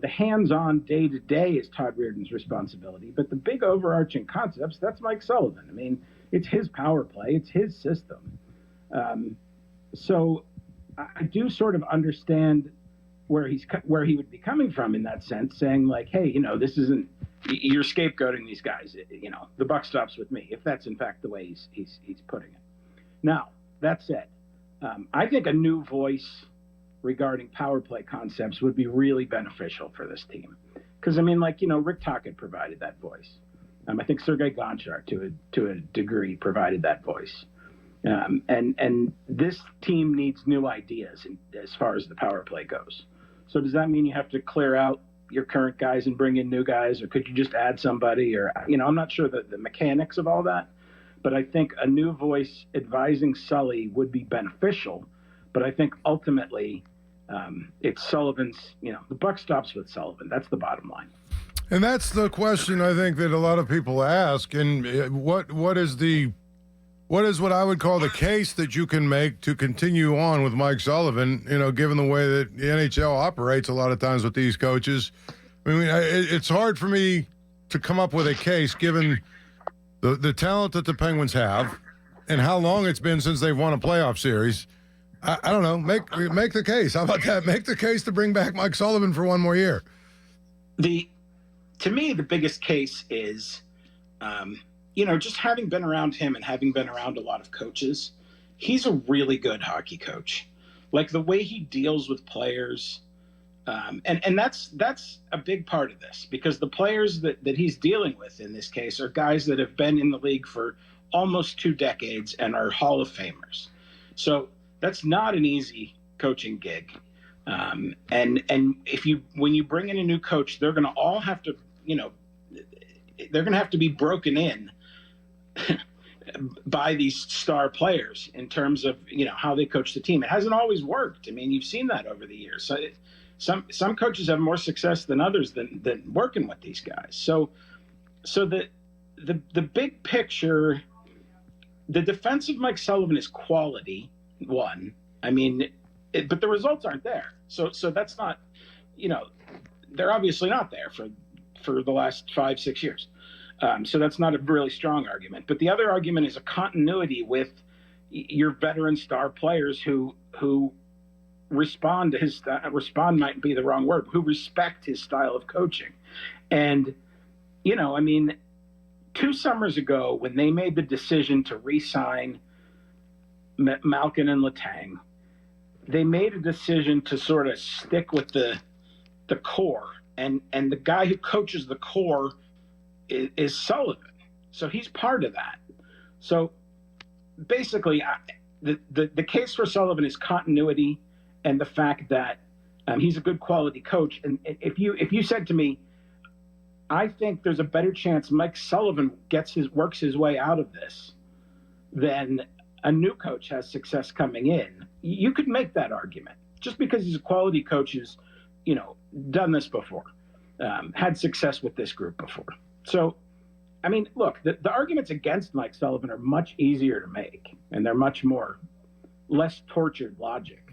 the hands-on day-to-day is Todd Reardon's responsibility, but the big overarching concepts, that's Mike Sullivan. I mean, it's his power play, it's his system. So I do sort of understand where he would be coming from in that sense, saying like, hey, this isn't, you're scapegoating these guys. The buck stops with me, if that's in fact the way he's putting it. Now, that said, I think a new voice regarding power play concepts would be really beneficial for this team. Because, Rick Tocchet provided that voice. I think Sergei Gonchar, to a degree, provided that voice. And this team needs new ideas as far as the power play goes. So does that mean you have to clear out your current guys and bring in new guys, or could you just add somebody? Or, I'm not sure the mechanics of all that, but I think a new voice advising Sully would be beneficial. But I think ultimately it's Sullivan's, the buck stops with Sullivan. That's the bottom line. And that's the question I think that a lot of people ask. And what is what I would call the case that you can make to continue on with Mike Sullivan, given the way that the NHL operates a lot of times with these coaches? I mean, it's hard for me to come up with a case given the talent that the Penguins have and how long it's been since they've won a playoff series. I don't know. Make the case. How about that? Make the case to bring back Mike Sullivan for one more year. To me, the biggest case is, just having been around him and having been around a lot of coaches, he's a really good hockey coach. Like the way he deals with players, and that's a big part of this, because the players that he's dealing with in this case are guys that have been in the league for almost 2 decades and are Hall of Famers. So that's not an easy coaching gig. And when you bring in a new coach, they're going to all have to, they're going to have to be broken in by these star players in terms of, how they coach the team. It hasn't always worked. I mean, you've seen that over the years. So some coaches have more success than others than working with these guys. So the big picture, the defense of Mike Sullivan is quality, one. I mean, but the results aren't there. So that's not, they're obviously not there for the last 5-6 years. So that's not a really strong argument. But the other argument is a continuity with your veteran star players who respond to his respond might be the wrong word, who respect his style of coaching. And, 2 summers ago when they made the decision to re-sign Malkin and Letang, they made a decision to sort of stick with the core, and the guy who coaches the core is Sullivan. So he's part of that. So basically, the case for Sullivan is continuity and the fact that he's a good quality coach. And if you said to me, I think there's a better chance Mike Sullivan works his way out of this than a new coach has success coming in, you could make that argument. Just because he's a quality coach who's, done this before, had success with this group before. So, look, the arguments against Mike Sullivan are much easier to make, and they're much less tortured logic.